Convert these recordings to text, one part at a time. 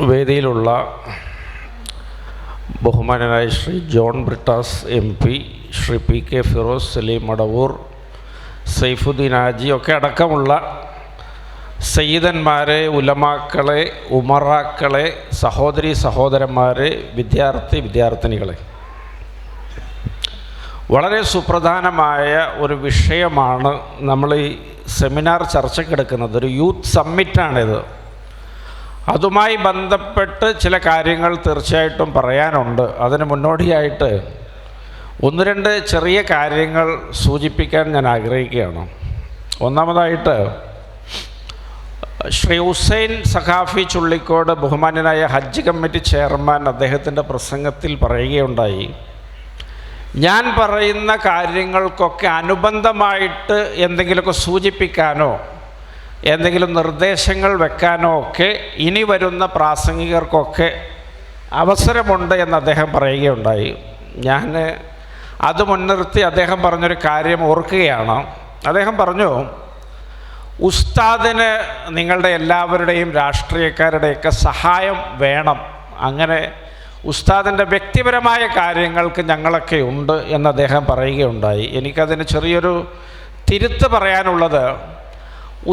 വേദിയിലുള്ള ബഹുമാനനായ Shri John Brittas MP, Shri PK Firoz, Saleem Madavoor, Saifuddin Haji ഒക്കെ അടക്കമുള്ള സയ്യിദന്മാരെ, ഉലമാക്കളെ, ഉമറാക്കളെ, സഹോദരി സഹോദരന്മാരെ, വിദ്യാർത്ഥിനികളെ, വളരെ സുപ്രധാനമായ ഒരു വിഷയമാണ് നമ്മൾ ഈ സെമിനാർ ചർച്ചയ്ക്കെടുക്കുന്നത്. ഒരു യൂത്ത് സമ്മിറ്റാണിത്. അതുമായി ബന്ധപ്പെട്ട് ചില കാര്യങ്ങൾ തീർച്ചയായിട്ടും പറയാനുണ്ട്. അതിന് മുന്നോടിയായിട്ട് ഒന്ന് രണ്ട് ചെറിയ കാര്യങ്ങൾ സൂചിപ്പിക്കാൻ ഞാൻ ആഗ്രഹിക്കുകയാണ്. ഒന്നാമതായിട്ട് ശ്രീ ഹുസൈൻ സഖാഫി ചുള്ളിക്കോട്, ബഹുമാന്യനായ ഹജ്ജ് കമ്മിറ്റി ചെയർമാൻ, അദ്ദേഹത്തിൻ്റെ പ്രസംഗത്തിൽ പറയുകയുണ്ടായി, ഞാൻ പറയുന്ന കാര്യങ്ങൾക്കൊക്കെ അനുബന്ധമായിട്ട് എന്തെങ്കിലുമൊക്കെ സൂചിപ്പിക്കാനോ എന്തെങ്കിലും നിർദ്ദേശങ്ങൾ വെക്കാനോ ഒക്കെ ഇനി വരുന്ന പ്രാസംഗികർക്കൊക്കെ അവസരമുണ്ട് എന്ന് അദ്ദേഹം പറയുകയുണ്ടായി. ഞാൻ അത് മുൻനിർത്തി അദ്ദേഹം പറഞ്ഞൊരു കാര്യം ഓർക്കുകയാണ്. അദ്ദേഹം പറഞ്ഞു, ഉസ്താദിന് നിങ്ങളുടെ എല്ലാവരുടെയും രാഷ്ട്രീയക്കാരുടെയൊക്കെ സഹായം വേണം. അങ്ങനെ ഉസ്താദിൻ്റെ വ്യക്തിപരമായ കാര്യങ്ങൾക്ക് ഞങ്ങളൊക്കെ ഉണ്ട് എന്ന് അദ്ദേഹം പറയുകയുണ്ടായി. എനിക്കതിന് ചെറിയൊരു തിരുത്ത് പറയാനുള്ളത്,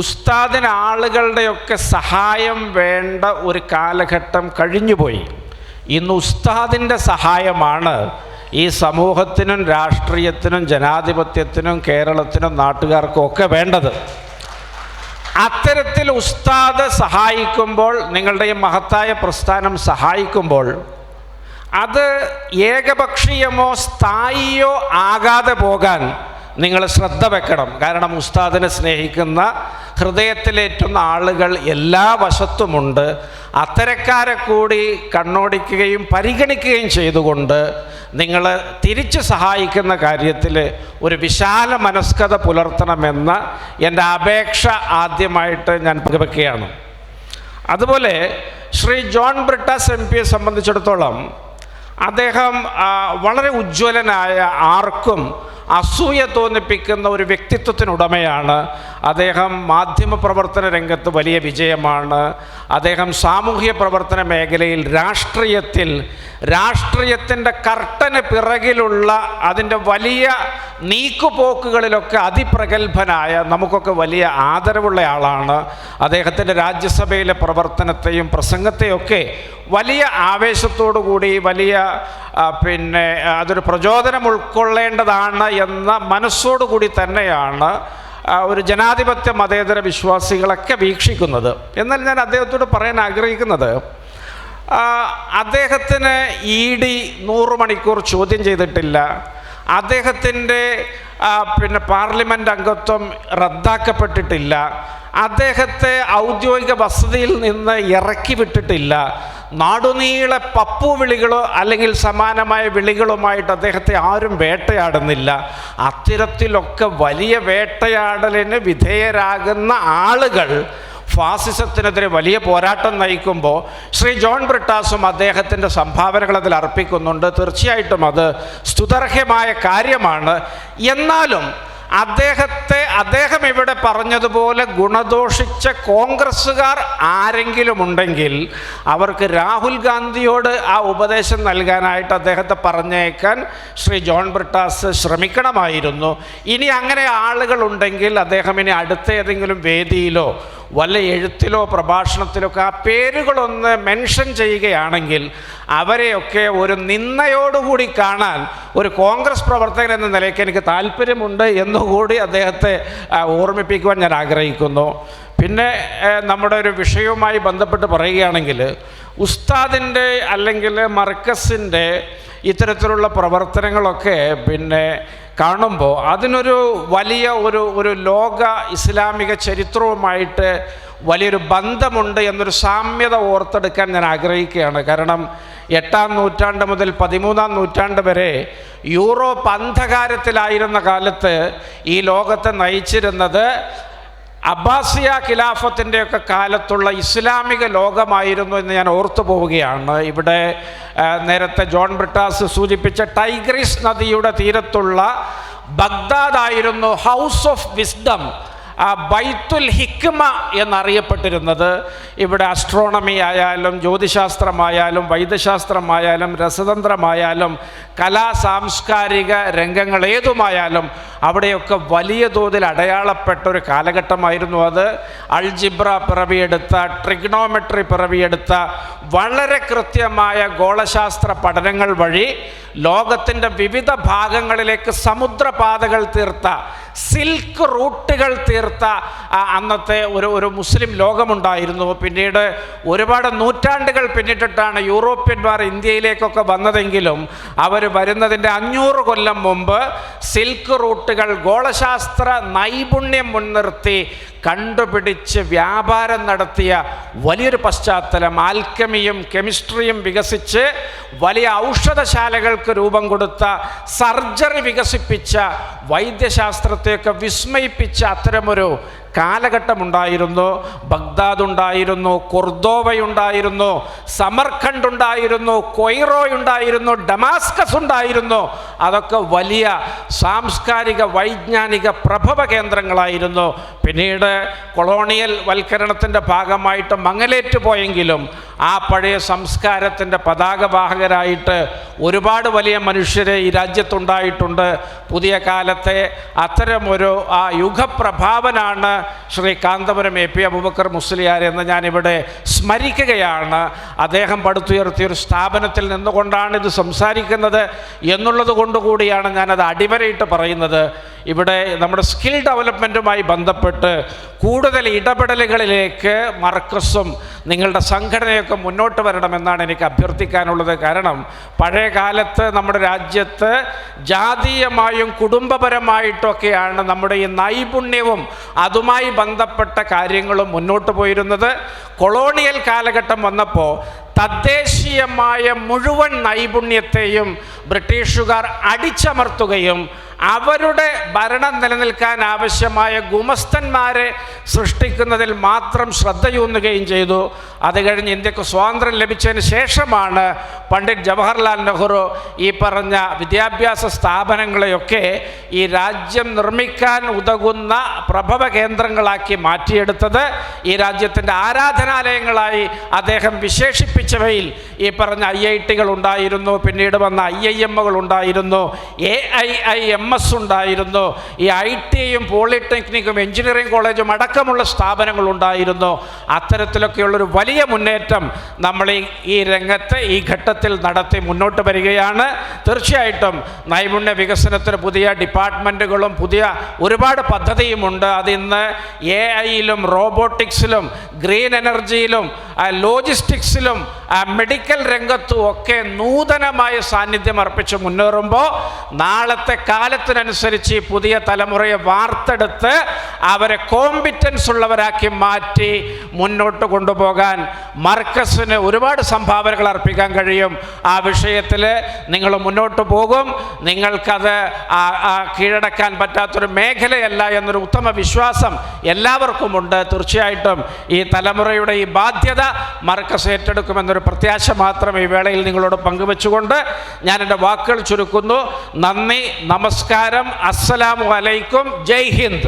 ഉസ്താദിന് ആളുകളുടെയൊക്കെ സഹായം വേണ്ട ഒരു കാലഘട്ടം കഴിഞ്ഞുപോയി. ഇന്ന് ഉസ്താദിൻ്റെ സഹായമാണ് ഈ സമൂഹത്തിനും രാഷ്ട്രീയത്തിനും ജനാധിപത്യത്തിനും കേരളത്തിനും നാട്ടുകാർക്കും ഒക്കെ വേണ്ടത്. അത്തരത്തിൽ ഉസ്താദ് സഹായിക്കുമ്പോൾ, നിങ്ങളുടെ ഈ മഹത്തായ പ്രസ്ഥാനം സഹായിക്കുമ്പോൾ, അത് ഏകപക്ഷീയമോ സ്ഥായിയോ ആകാതെ പോകാൻ നിങ്ങൾ ശ്രദ്ധ വെക്കണം. കാരണം ഉസ്താദിനെ സ്നേഹിക്കുന്ന, ഹൃദയത്തിലേറ്റുന്ന ആളുകൾ എല്ലാ വശത്തുമുണ്ട്. അത്തരക്കാരെ കൂടി കണ്ണോടിക്കുകയും പരിഗണിക്കുകയും ചെയ്തുകൊണ്ട് നിങ്ങൾ തിരിച്ച് സഹായിക്കുന്ന കാര്യത്തിൽ ഒരു വിശാല മനസ്കത പുലർത്തണമെന്ന എൻ്റെ അപേക്ഷ ആദ്യമായിട്ട് ഞാൻ പങ്കുവെക്കുകയാണ്. അതുപോലെ ശ്രീ ജോൺ ബ്രിട്ടാസ് MP സംബന്ധിച്ചിടത്തോളം, അദ്ദേഹം വളരെ ഉജ്ജ്വലനായ, ആർക്കും അസൂയ തോന്നിപ്പിക്കുന്ന ഒരു വ്യക്തിത്വത്തിനുടമയാണ്. അദ്ദേഹം മാധ്യമപ്രവർത്തന രംഗത്ത് വലിയ വിജയമാണ്. അദ്ദേഹം സാമൂഹ്യ പ്രവർത്തന മേഖലയിൽ, രാഷ്ട്രീയത്തിൻ്റെ കർട്ടന് പിറകിലുള്ള അതിൻ്റെ വലിയ നീക്കുപോക്കുകളിലൊക്കെ അതിപ്രഗത്ഭനായ, നമുക്കൊക്കെ വലിയ ആദരവുള്ള ആളാണ്. അദ്ദേഹത്തിൻ്റെ രാജ്യസഭയിലെ പ്രവർത്തനത്തെയും പ്രസംഗത്തെയൊക്കെ വലിയ ആവേശത്തോടു കൂടി, വലിയ അതൊരു പ്രചോദനം ഉൾക്കൊള്ളേണ്ടതാണ് എന്ന മനസ്സോടുകൂടി തന്നെയാണ് ഒരു ജനാധിപത്യ മതേതര വിശ്വാസികളൊക്കെ വീക്ഷിക്കുന്നത്. എന്നാൽ ഞാൻ അദ്ദേഹത്തോട് പറയാൻ ആഗ്രഹിക്കുന്നത്, അദ്ദേഹത്തിന് ED 100 മണിക്കൂർ ചോദ്യം ചെയ്തിട്ടില്ല. അദ്ദേഹത്തിൻ്റെ പാർലമെൻറ്റ് അംഗത്വം റദ്ദാക്കപ്പെട്ടിട്ടില്ല. അദ്ദേഹത്തെ ഔദ്യോഗിക വസതിയിൽ നിന്ന് ഇറക്കി വിട്ടിട്ടില്ല. നാടുനീളെ പപ്പു വിളികളോ അല്ലെങ്കിൽ സമാനമായ വിളികളുമായിട്ട് അദ്ദേഹത്തെ ആരും വേട്ടയാടുന്നില്ല. അത്തരത്തിലൊക്കെ വലിയ വേട്ടയാടലിന് വിധേയരാകുന്ന ആളുകൾ ഫാസിസത്തിനെതിരെ വലിയ പോരാട്ടം നയിക്കുമ്പോൾ ശ്രീ ജോൺ ബ്രിട്ടാസും അദ്ദേഹത്തിൻ്റെ സംഭാവനകൾ അതിൽ അർപ്പിക്കുന്നുണ്ട്. തീർച്ചയായിട്ടും അത് സ്തുത്യർഹമായ കാര്യമാണ്. എന്നാലും അദ്ദേഹം ഇവിടെ പറഞ്ഞതുപോലെ ഗുണദോഷിച്ച കോൺഗ്രസ്സുകാർ ആരെങ്കിലും ഉണ്ടെങ്കിൽ അവർക്ക് രാഹുൽ ഗാന്ധിയോട് ആ ഉപദേശം നൽകാനായിട്ട് അദ്ദേഹത്തെ പറഞ്ഞേക്കാൻ ശ്രീ ജോൺ ബ്രിട്ടാസ് ശ്രമിക്കണമായിരുന്നു. ഇനി അങ്ങനെ ആളുകളുണ്ടെങ്കിൽ അദ്ദേഹം ഇനി അടുത്ത ഏതെങ്കിലും വേദിയിലോ വല്ല എഴുത്തിലോ പ്രഭാഷണത്തിലോ ഒക്കെ ആ പേരുകളൊന്ന് മെൻഷൻ ചെയ്യുകയാണെങ്കിൽ അവരെയൊക്കെ ഒരു നിന്ദയോടുകൂടി കാണാൻ ഒരു കോൺഗ്രസ് പ്രവർത്തകൻ എന്ന നിലയ്ക്ക് എനിക്ക് താല്പര്യമുണ്ട് എന്നുകൂടി അദ്ദേഹത്തെ ഓർമ്മിപ്പിക്കുവാൻ ഞാൻ ആഗ്രഹിക്കുന്നു. പിന്നെ നമ്മുടെ ഒരു വിഷയവുമായി ബന്ധപ്പെട്ട് പറയുകയാണെങ്കിൽ, ഉസ്താദിൻ്റെ അല്ലെങ്കിൽ മർക്കസിൻ്റെ ഇത്തരത്തിലുള്ള പ്രവർത്തനങ്ങളൊക്കെ കാണുമ്പോൾ അതിനൊരു വലിയ ഒരു ലോക ഇസ്ലാമിക ചരിത്രവുമായിട്ട് വലിയൊരു ബന്ധമുണ്ട് എന്നൊരു സാമ്യത ഓർത്തെടുക്കാൻ ഞാൻ ആഗ്രഹിക്കുകയാണ്. കാരണം 8-ാം നൂറ്റാണ്ട് മുതൽ 13-ാം നൂറ്റാണ്ട് വരെ യൂറോപ്പ് അന്ധകാരത്തിലായിരുന്ന കാലത്ത് ഈ ലോകത്തെ നയിച്ചിരുന്നത് അബ്ബാസിയ ഖിലാഫത്തിൻ്റെയൊക്കെ കാലത്തുള്ള ഇസ്ലാമിക ലോകമായിരുന്നു എന്ന് ഞാൻ ഓർത്തു പോവുകയാണ്. ഇവിടെ നേരത്തെ ജോൺ ബ്രിട്ടാസ് സൂചിപ്പിച്ച ടൈഗ്രീസ് നദിയുടെ തീരത്തുള്ള ബഗ്ദാദായിരുന്നു ഹൗസ് ഓഫ് വിസ്ഡം. ബൈത്തുൽ ഹിക്മ എന്നറിയപ്പെട്ടിരുന്നത്. ഇവിടെ അസ്ട്രോണമി ആയാലും ജ്യോതിശാസ്ത്രമായാലും വൈദ്യശാസ്ത്രമായാലും രസതന്ത്രമായാലും കലാ സാംസ്കാരിക രംഗങ്ങൾ ഏതുമായാലും അവിടെയൊക്കെ വലിയ തോതിൽ അടയാളപ്പെട്ട ഒരു കാലഘട്ടമായിരുന്നു അത്. അൾജിബ്ര പിറവിയെടുത്ത, ട്രിഗ്നോമെട്രി പിറവിയെടുത്ത, വളരെ കൃത്യമായ ഗോളശാസ്ത്ര പഠനങ്ങൾ വഴി ലോകത്തിൻ്റെ വിവിധ ഭാഗങ്ങളിലേക്ക് സമുദ്രപാതകൾ തീർത്ത, സിൽക്ക് റൂട്ടുകൾ തീർത്ത അന്നത്തെ ഒരു മുസ്ലിം ലോകമുണ്ടായിരുന്നു. പിന്നീട് ഒരുപാട് നൂറ്റാണ്ടുകൾ പിന്നിട്ടിട്ടാണ് യൂറോപ്യന്മാർ ഇന്ത്യയിലേക്കൊക്കെ വന്നതെങ്കിലും അവർ വരുന്നതിൻ്റെ 500 കൊല്ലം മുമ്പ് സിൽക്ക് റൂട്ടുകൾ ഗോളശാസ്ത്ര നൈപുണ്യം മുൻനിർത്തി കണ്ടുപിടിച്ച് വ്യാപാരം നടത്തിയ വലിയൊരു പശ്ചാത്തലം, ആൽക്കമിയും കെമിസ്ട്രിയും വികസിച്ച് വലിയ ഔഷധശാലകൾക്ക് രൂപം കൊടുത്ത, സർജറി വികസിപ്പിച്ച, വൈദ്യശാസ്ത്രത്തെയൊക്കെ വിസ്മയിപ്പിച്ച അത്തരമൊരു കാലഘട്ടമുണ്ടായിരുന്നു. ബഗ്ദാദ് ഉണ്ടായിരുന്നു, കൊർദോവയുണ്ടായിരുന്നു, സമർഖണ്ഡ് ഉണ്ടായിരുന്നു, കൊയ്റോയുണ്ടായിരുന്നു, ഡമാസ്കസ് ഉണ്ടായിരുന്നു. അതൊക്കെ വലിയ സാംസ്കാരിക വൈജ്ഞാനിക പ്രഭവ കേന്ദ്രങ്ങളായിരുന്നു. പിന്നീട് കൊളോണിയൽ വൽക്കരണത്തിൻ്റെ ഭാഗമായിട്ട് മങ്ങലേറ്റ് പോയെങ്കിലും ആ പഴയ സംസ്കാരത്തിൻ്റെ പതാകവാഹകരായിട്ട് ഒരുപാട് വലിയ മനുഷ്യരെ ഈ രാജ്യത്തുണ്ടായിട്ടുണ്ട്. പുതിയ കാലത്തെ അത്തരമൊരു യുഗപ്രഭാവനാണ് ശ്രീ കാന്തപുരം എ പി അബൂബക്കർ മുസ്ലിയാർ എന്ന് ഞാനിവിടെ സ്മരിക്കുകയാണ്. അദ്ദേഹം പടുത്തുയർത്തിയൊരു സ്ഥാപനത്തിൽ നിന്നുകൊണ്ടാണ് ഇത് സംസാരിക്കുന്നത് എന്നുള്ളത് കൊണ്ടുകൂടിയാണ് ഞാനത് അടിവരയിട്ട് പറയുന്നത്. ഇവിടെ നമ്മുടെ സ്കിൽ ഡെവലപ്മെൻറ്റുമായി ബന്ധപ്പെട്ട് കൂടുതൽ ഇടപെടലുകളിലേക്ക് മർക്കസും നിങ്ങളുടെ സംഘടനയൊക്കെ മുന്നോട്ട് വരണമെന്നാണ് എനിക്ക് അഭ്യർത്ഥിക്കാനുള്ളത്. കാരണം പഴയ കാലത്ത് നമ്മുടെ രാജ്യത്ത് ജാതീയമായും കുടുംബപരമായിട്ടൊക്കെയാണ് നമ്മുടെ ഈ നൈപുണ്യവും അതുമായി ബന്ധപ്പെട്ട കാര്യങ്ങളും മുന്നോട്ട് പോയിരുന്നത്. കൊളോണിയൽ കാലഘട്ടം വന്നപ്പോൾ തദ്ദേശീയമായ മുഴുവൻ നൈപുണ്യത്തെയും ബ്രിട്ടീഷുകാർ അടിച്ചമർത്തുകയും അവരുടെ ഭരണം നിലനിൽക്കാൻ ആവശ്യമായ ഗുമസ്തന്മാരെ സൃഷ്ടിക്കുന്നതിൽ മാത്രം ശ്രദ്ധയൂന്നുകയും ചെയ്തു. അത് കഴിഞ്ഞ് ഇന്ത്യക്ക് സ്വാതന്ത്ര്യം ലഭിച്ചതിന് ശേഷമാണ് പണ്ഡിറ്റ് ജവഹർലാൽ നെഹ്റു ഈ പറഞ്ഞ വിദ്യാഭ്യാസ സ്ഥാപനങ്ങളെയൊക്കെ ഈ രാജ്യം നിർമ്മിക്കാൻ ഉതകുന്ന പ്രഭവ കേന്ദ്രങ്ങളാക്കി മാറ്റിയെടുത്തത്. ഈ രാജ്യത്തിൻ്റെ ആരാധനാലയങ്ങളായി അദ്ദേഹം വിശേഷിപ്പിച്ചവയിൽ ഈ പറഞ്ഞ IIT-കൾ ഉണ്ടായിരുന്നു, പിന്നീട് വന്ന IIM-കൾ ഉണ്ടായിരുന്നു, AIIMS ഉണ്ടായിരുന്നു, ഈ ITയും പോളിടെക്നിക്കും എഞ്ചിനീയറിംഗ് കോളേജും അടക്കമുള്ള സ്ഥാപനങ്ങൾ ഉണ്ടായിരുന്നു. അത്തരത്തിലൊക്കെയുള്ളൊരു വലിയ മുന്നേറ്റം നമ്മൾ ഈ രംഗത്ത് ഈ ഘട്ടത്തിൽ നടത്തി മുന്നോട്ട് വരികയാണ്. തീർച്ചയായിട്ടും നൈപുണ്യ വികസനത്തിന് പുതിയ ഡിപ്പാർട്ട്മെൻറ്റുകളും പുതിയ ഒരുപാട് പദ്ധതിയുമുണ്ട്. അതിന്ന് AI-യിലും റോബോട്ടിക്സിലും ഗ്രീൻ എനർജിയിലും ലോജിസ്റ്റിക്സിലും മെഡിക്കൽ രംഗത്തും ഒക്കെ നൂതനമായ സാന്നിധ്യം അർപ്പിച്ച് മുന്നേറുമ്പോൾ നാളത്തെ കാലത്തിനനുസരിച്ച് പുതിയ തലമുറയെ വാർത്തെടുത്ത് അവരെ കോമ്പിറ്റൻസ് ഉള്ളവരാക്കി മാറ്റി മുന്നോട്ട് കൊണ്ടുപോകാൻ മർക്കസിന് ഒരുപാട് സംഭാവനകൾ അർപ്പിക്കാൻ കഴിയും. ആ വിഷയത്തിൽ നിങ്ങൾ മുന്നോട്ട് പോകും. നിങ്ങൾക്കത് കീഴടക്കാൻ പറ്റാത്തൊരു മേഖലയല്ല എന്നൊരു ഉത്തമ വിശ്വാസം എല്ലാവർക്കുമുണ്ട്. തീർച്ചയായിട്ടും ഈ തലമുറയുടെ ഈ ബാധ്യത മർക്കസ് ഏറ്റെടുക്കുമെന്നൊരു പ്രത്യാശ മാത്രം ഈ വേളയിൽ നിങ്ങളോട് പങ്കുവെച്ചുകൊണ്ട് ഞാൻ എൻ്റെ വാക്കുകൾ ചുരുക്കുന്നു. നന്ദി, നമസ്കാരം, അസ്സലാമു അലൈക്കും, ജയ് ഹിന്ദ്.